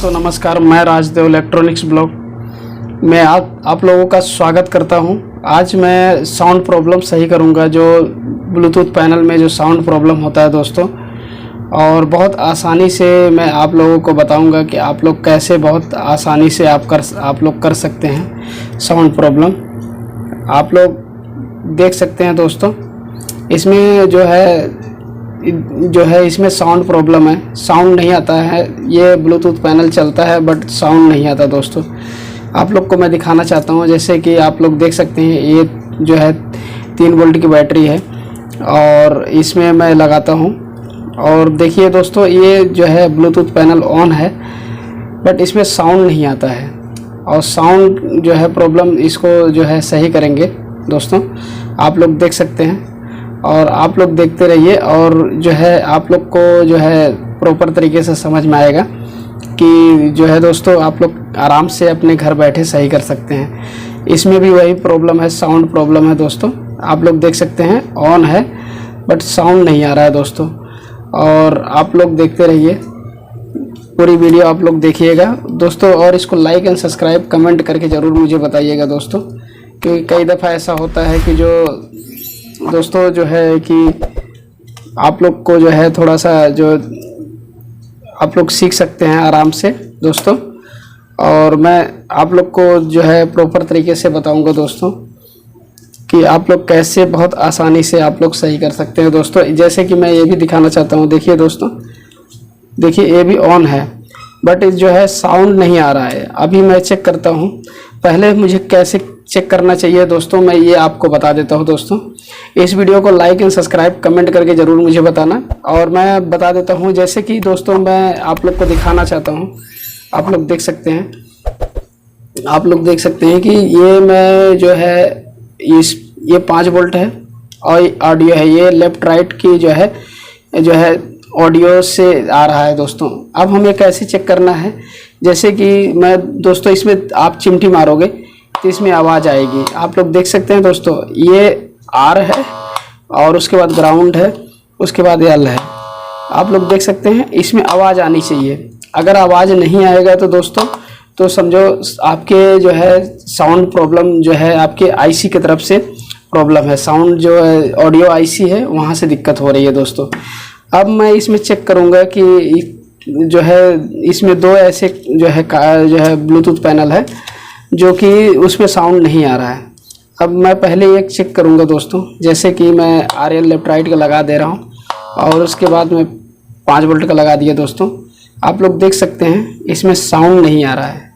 दोस्तों नमस्कार, मैं राजदेव इलेक्ट्रॉनिक्स ब्लॉग में आप लोगों का स्वागत करता हूं। आज मैं साउंड प्रॉब्लम सही करूंगा, जो ब्लूटूथ पैनल में जो साउंड प्रॉब्लम होता है दोस्तों, और बहुत आसानी से मैं आप लोगों को बताऊंगा कि आप लोग कैसे बहुत आसानी से आप लोग कर सकते हैं साउंड प्रॉब्लम। आप लोग देख सकते हैं दोस्तों, इसमें जो है इसमें साउंड प्रॉब्लम है, साउंड नहीं आता है। ये ब्लूटूथ पैनल चलता है बट साउंड नहीं आता दोस्तों। आप लोग को मैं दिखाना चाहता हूँ, जैसे कि आप लोग देख सकते हैं, ये जो है 3 वोल्ट की बैटरी है और इसमें मैं लगाता हूँ और देखिए दोस्तों, ये जो है ब्लूटूथ पैनल ऑन है बट इसमें साउंड नहीं आता है। और साउंड जो है प्रॉब्लम, इसको जो है सही करेंगे दोस्तों। आप लोग देख सकते हैं और आप लोग देखते रहिए, और जो है आप लोग को जो है प्रॉपर तरीके से समझ में आएगा कि जो है दोस्तों, आप लोग आराम से अपने घर बैठे सही कर सकते हैं। इसमें भी वही प्रॉब्लम है, साउंड प्रॉब्लम है दोस्तों। आप लोग देख सकते हैं ऑन है बट साउंड नहीं आ रहा है दोस्तों। और आप लोग देखते रहिए, पूरी वीडियो आप लोग देखिएगा दोस्तों, और इसको लाइक एंड सब्सक्राइब कमेंट करके ज़रूर मुझे बताइएगा दोस्तों, क्योंकि कई दफ़ा ऐसा होता है कि जो दोस्तों जो है कि आप लोग को जो है थोड़ा सा जो आप लोग सीख सकते हैं आराम से दोस्तों। और मैं आप लोग को जो है प्रॉपर तरीके से बताऊंगा दोस्तों कि आप लोग कैसे बहुत आसानी से आप लोग सही कर सकते हैं दोस्तों। जैसे कि मैं ये भी दिखाना चाहता हूँ, देखिए दोस्तों, देखिए ये भी ऑन है बट जो है साउंड नहीं आ रहा है। अभी मैं चेक करता हूँ, पहले मुझे कैसे चेक करना चाहिए दोस्तों, मैं ये आपको बता देता हूँ दोस्तों। इस वीडियो को लाइक एंड सब्सक्राइब कमेंट करके ज़रूर मुझे बताना। और मैं बता देता हूँ, जैसे कि दोस्तों मैं आप लोग को दिखाना चाहता हूँ। आप लोग देख सकते हैं, कि ये मैं जो है ये 5 वोल्ट है और ऑडियो है, ये लेफ्ट राइट की जो है ऑडियो से आ रहा है दोस्तों। अब हमें कैसे चेक करना है, जैसे कि मैं दोस्तों, इसमें आप चिमटी मारोगे तो इसमें आवाज़ आएगी। आप लोग देख सकते हैं दोस्तों, ये आर है और उसके बाद ग्राउंड है, उसके बाद एल है। आप लोग देख सकते हैं, इसमें आवाज़ आनी चाहिए। अगर आवाज़ नहीं आएगा तो दोस्तों, तो समझो आपके जो है साउंड प्रॉब्लम जो है आपके आईसी की तरफ से प्रॉब्लम है। साउंड जो है ऑडियो आईसी है, वहाँ से दिक्कत हो रही है दोस्तों। अब मैं इसमें चेक करूँगा कि जो है इसमें 2 ऐसे जो है ब्लूटूथ पैनल है जो कि उसमें साउंड नहीं आ रहा है। अब मैं पहले एक चेक करूंगा दोस्तों, जैसे कि मैं आरएल लेफ्ट राइट का लगा दे रहा हूं और उसके बाद मैं 5 वोल्ट का लगा दिया दोस्तों। आप लोग देख सकते हैं, इसमें साउंड नहीं आ रहा है।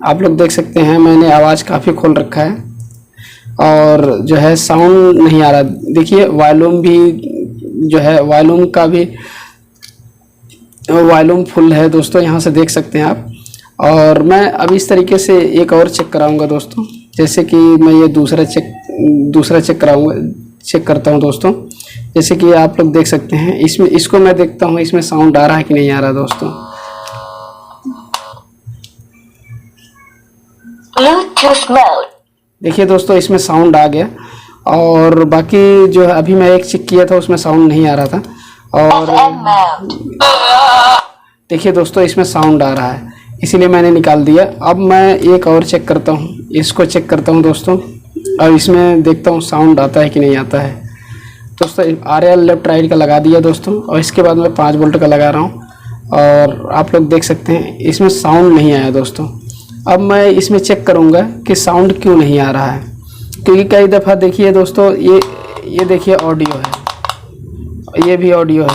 आप लोग देख सकते हैं, मैंने आवाज़ काफ़ी खोल रखा है और जो है साउंड नहीं आ रहा। देखिए वॉल्यूम भी जो है, वॉल्यूम फुल है दोस्तों, यहाँ से देख सकते हैं आप। और मैं अब इस तरीके से एक और चेक कराऊंगा दोस्तों, जैसे कि मैं ये दूसरा चेक करता हूं दोस्तों। जैसे कि आप लोग देख सकते हैं, इसको मैं देखता हूं, इसमें साउंड आ रहा है कि नहीं आ रहा दोस्तों। ब्लूटूथ मोड, देखिए दोस्तों, इसमें साउंड आ गया। और बाकी जो है अभी मैं एक चेक किया था, उसमें साउंड नहीं आ रहा था। और देखिए दोस्तों, इसमें साउंड आ रहा है, इसीलिए मैंने निकाल दिया। अब मैं एक और चेक करता हूँ, इसको चेक करता हूँ दोस्तों, और इसमें देखता हूँ साउंड आता है कि नहीं आता है दोस्तों। आरएल लेफ्ट राइट का लगा दिया दोस्तों, और इसके बाद मैं 5 वोल्ट का लगा रहा हूँ और आप लोग देख सकते हैं, इसमें साउंड नहीं आया दोस्तों। अब मैं इसमें चेक करूँगा कि साउंड क्यों नहीं आ रहा है, क्योंकि कई दफ़ा देखिए दोस्तों, ये देखिए ऑडियो है, ये भी ऑडियो है।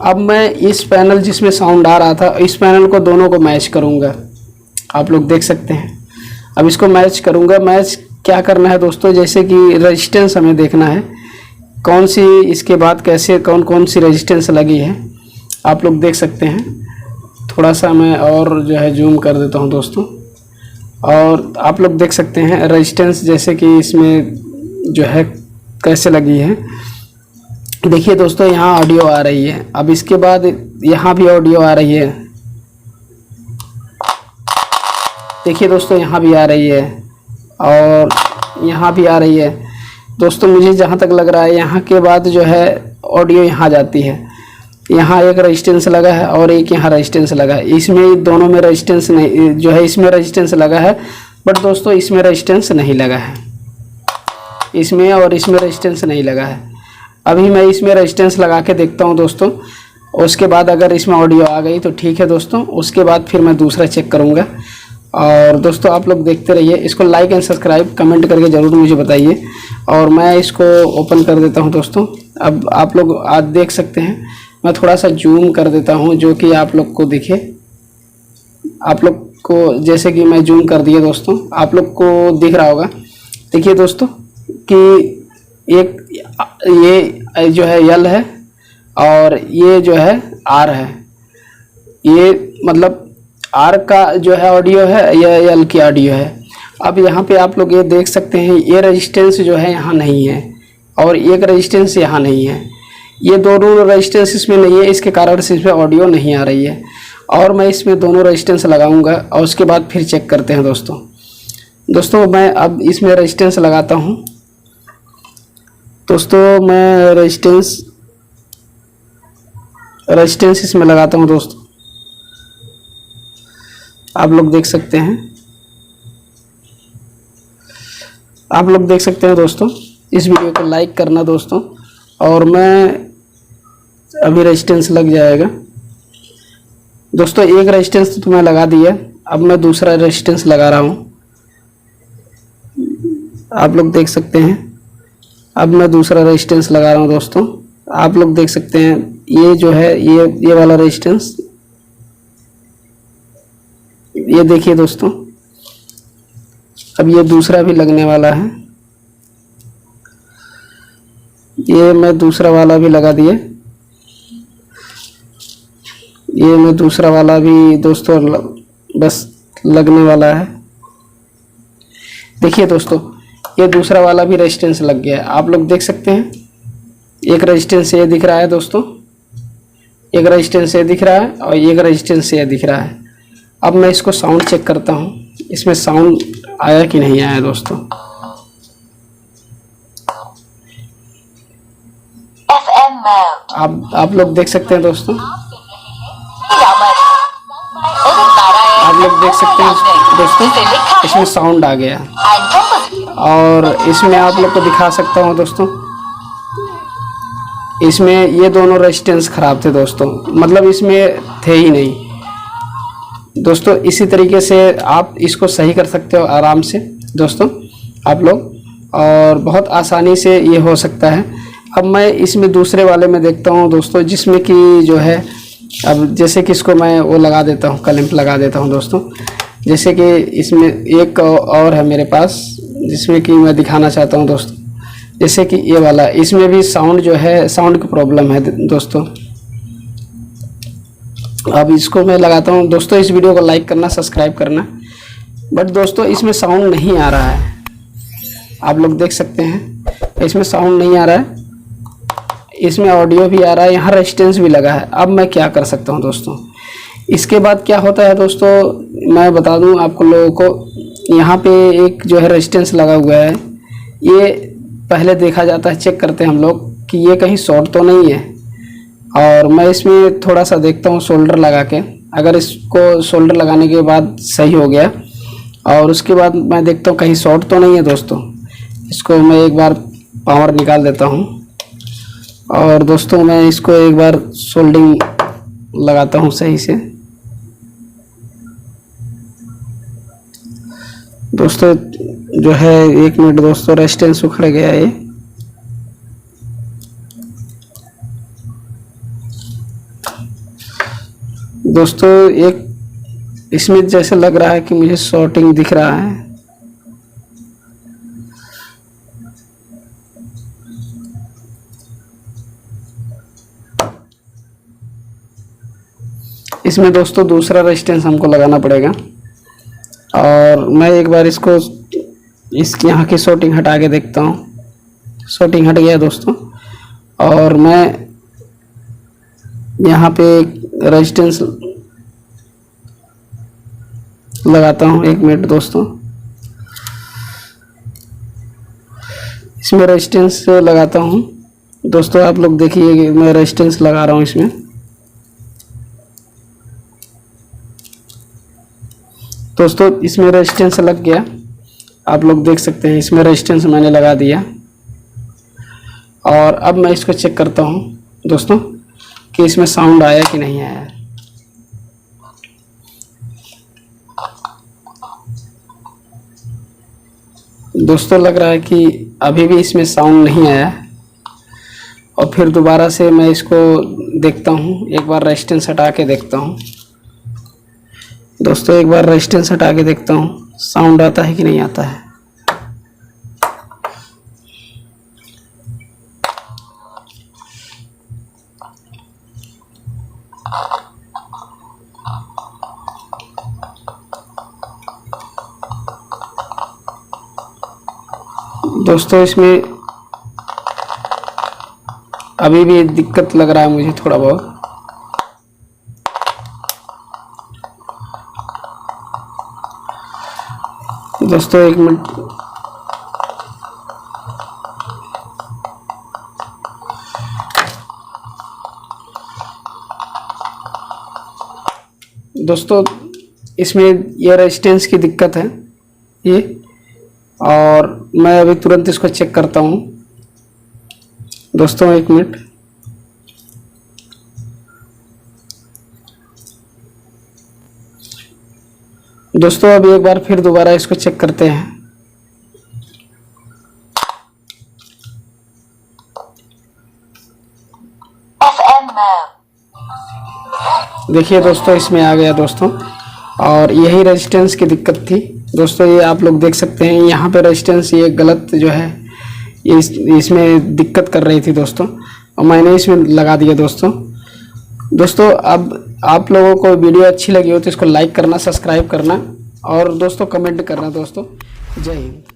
अब मैं इस पैनल जिसमें साउंड आ रहा था, इस पैनल को दोनों को मैच करूंगा। आप लोग देख सकते हैं, अब इसको मैच करूंगा। मैच क्या करना है दोस्तों, जैसे कि रेजिस्टेंस हमें देखना है, कौन सी इसके बाद कैसे कौन सी रेजिस्टेंस लगी है। आप लोग देख सकते हैं, थोड़ा सा मैं और जो है जूम कर देता हूं दोस्तों, और आप लोग देख सकते हैं रेजिस्टेंस, जैसे कि इसमें जो है कैसे लगी है। देखिए दोस्तों, यहाँ ऑडियो आ रही है, अब इसके बाद यहाँ भी ऑडियो आ रही है। देखिए दोस्तों, यहाँ भी आ रही है और यहाँ भी आ रही है दोस्तों। मुझे जहाँ तक लग रहा है, यहाँ के बाद जो है ऑडियो यहाँ जाती है। यहाँ एक रेजिस्टेंस लगा है और एक यहाँ रेजिस्टेंस लगा है। इसमें दोनों में रेजिस्टेंस नहीं जो है, इसमें रेजिस्टेंस लगा है बट दोस्तों इसमें रेजिस्टेंस नहीं लगा है, इसमें और इसमें रेजिस्टेंस नहीं लगा है। अभी मैं इसमें रेजिस्टेंस लगा के देखता हूँ दोस्तों, उसके बाद अगर इसमें ऑडियो आ गई तो ठीक है दोस्तों, उसके बाद फिर मैं दूसरा चेक करूँगा। और दोस्तों आप लोग देखते रहिए, इसको लाइक एंड सब्सक्राइब कमेंट करके ज़रूर मुझे बताइए। और मैं इसको ओपन कर देता हूँ दोस्तों। अब आप लोग आज देख सकते हैं, मैं थोड़ा सा जूम कर देता हूँ जो कि आप लोग को दिखे। आप लोग को जैसे कि मैं जूम कर दिया दोस्तों, आप लोग को दिख रहा होगा। देखिए दोस्तों कि एक ये जो है यल है और ये जो है आर है। ये मतलब आर का जो है ऑडियो है, या यल की ऑडियो है। अब यहाँ पे आप लोग ये देख सकते हैं, ये रेजिस्टेंस जो है यहाँ नहीं है और एक रेजिस्टेंस यहाँ नहीं है। ये दोनों रेजिस्टेंस इसमें नहीं है, इसके कारण से इसमें ऑडियो नहीं आ रही है। और मैं इसमें दोनों रेजिस्टेंस लगाऊंगा और उसके बाद फिर चेक करते हैं दोस्तों मैं अब इसमें रेजिस्टेंस लगाता हूँ। दोस्तों मैं रेजिस्टेंस इसमें लगाता हूँ दोस्तों, आप लोग देख सकते हैं, आप लोग देख सकते हैं दोस्तों। इस वीडियो को लाइक करना दोस्तों। और मैं अभी रेजिस्टेंस लग जाएगा दोस्तों। एक रेजिस्टेंस तो मैं लगा दिया, अब मैं दूसरा रेजिस्टेंस लगा रहा हूँ, आप लोग देख सकते हैं। अब मैं दूसरा रेजिस्टेंस लगा रहा हूँ दोस्तों, आप लोग देख सकते हैं। ये जो है ये वाला रेजिस्टेंस, ये देखिए दोस्तों। अब ये दूसरा भी लगने वाला है, ये मैं दूसरा वाला भी लगा दिया। ये मैं दूसरा वाला भी दोस्तों बस लगने वाला है। देखिए दोस्तों ये दूसरा वाला भी रेजिस्टेंस लग गया है, आप लोग देख सकते हैं। एक रेजिस्टेंस ये दिख रहा है दोस्तों, एक रेजिस्टेंस ये दिख रहा है और एक रेजिस्टेंस ये दिख रहा है। अब मैं इसको साउंड चेक करता हूँ, इसमें साउंड आया कि नहीं आया दोस्तों। आप लोग देख सकते हैं दोस्तों, आप लोग देख सकते हैं दोस्तों, इसमें साउंड आ गया। और इसमें आप लोग को दिखा सकता हूँ दोस्तों, इसमें ये दोनों रेजिस्टेंस खराब थे दोस्तों, मतलब इसमें थे ही नहीं दोस्तों। इसी तरीके से आप इसको सही कर सकते हो आराम से दोस्तों आप लोग, और बहुत आसानी से ये हो सकता है। अब मैं इसमें दूसरे वाले में देखता हूँ दोस्तों, जिसमें कि जो है, अब जैसे कि इसको मैं वो लगा देता हूँ, क्लैंप लगा देता हूँ दोस्तों। जैसे कि इसमें एक और है मेरे पास, जिसमें कि मैं दिखाना चाहता हूँ दोस्तों। जैसे कि ये वाला, इसमें भी साउंड जो है, साउंड की प्रॉब्लम है दोस्तों। अब इसको मैं लगाता हूँ दोस्तों। इस वीडियो को लाइक करना, सब्सक्राइब करना। बट दोस्तों इसमें साउंड नहीं आ रहा है, आप लोग देख सकते हैं, इसमें साउंड नहीं आ रहा है। इसमें ऑडियो भी आ रहा है, यहाँ रेजिस्टेंस भी लगा है। अब मैं क्या कर सकता हूँ दोस्तों, इसके बाद क्या होता है दोस्तों, मैं बता दूँ आपको लोगों को। यहाँ पे एक जो है रेजिस्टेंस लगा हुआ है, ये पहले देखा जाता है, चेक करते हैं हम लोग कि ये कहीं शॉर्ट तो नहीं है। और मैं इसमें थोड़ा सा देखता हूँ सोल्डर लगा के, अगर इसको सोल्डर लगाने के बाद सही हो गया, और उसके बाद मैं देखता हूँ कहीं शॉर्ट तो नहीं है दोस्तों। इसको मैं एक बार पावर निकाल देता हूँ और दोस्तों मैं इसको एक बार सोल्डिंग लगाता हूँ सही से। दोस्तों जो है, एक मिनट दोस्तों, रेजिस्टेंस उखड़ गया है। दोस्तों एक इसमें जैसे लग रहा है कि मुझे शॉर्टिंग दिख रहा है। इसमें दोस्तों दूसरा रेजिस्टेंस हमको लगाना पड़ेगा। और मैं एक बार इसको इसकी यहाँ की शॉर्टिंग हटा के देखता हूँ। शॉर्टिंग हट गया दोस्तों, और मैं यहाँ पे रेजिस्टेंस लगाता हूँ। एक मिनट दोस्तों, इसमें रेजिस्टेंस लगाता हूँ दोस्तों। आप लोग देखिए, मैं रेजिस्टेंस लगा रहा हूँ इसमें। दोस्तों इसमें रेजिस्टेंस लग गया, आप लोग देख सकते हैं इसमें रेजिस्टेंस मैंने लगा दिया। और अब मैं इसको चेक करता हूँ दोस्तों कि इसमें साउंड आया कि नहीं आया। दोस्तों लग रहा है कि अभी भी इसमें साउंड नहीं आया। और फिर दोबारा से मैं इसको देखता हूँ, एक बार रेजिस्टेंस हटा के देखता हूँ। दोस्तों एक बार रेजिस्टेंस हटा के देखता हूँ साउंड आता है कि नहीं आता है। दोस्तों इसमें अभी भी दिक्कत लग रहा है मुझे थोड़ा बहुत। दोस्तों एक मिनट, दोस्तों इसमें ये रेजिस्टेंस की दिक्कत है ये, और मैं अभी तुरंत इसको चेक करता हूँ। दोस्तों एक मिनट, दोस्तों अभी एक बार फिर दोबारा इसको चेक करते हैं। देखिए दोस्तों इसमें आ गया दोस्तों, और यही रेजिस्टेंस की दिक्कत थी दोस्तों। ये आप लोग देख सकते हैं यहाँ पे रेजिस्टेंस ये गलत जो है ये इसमें दिक्कत कर रही थी दोस्तों, और मैंने इसमें लगा दिया दोस्तों। दोस्तों अब आप लोगों को वीडियो अच्छी लगी हो तो इसको लाइक करना, सब्सक्राइब करना और दोस्तों कमेंट करना दोस्तों। जय हिंद।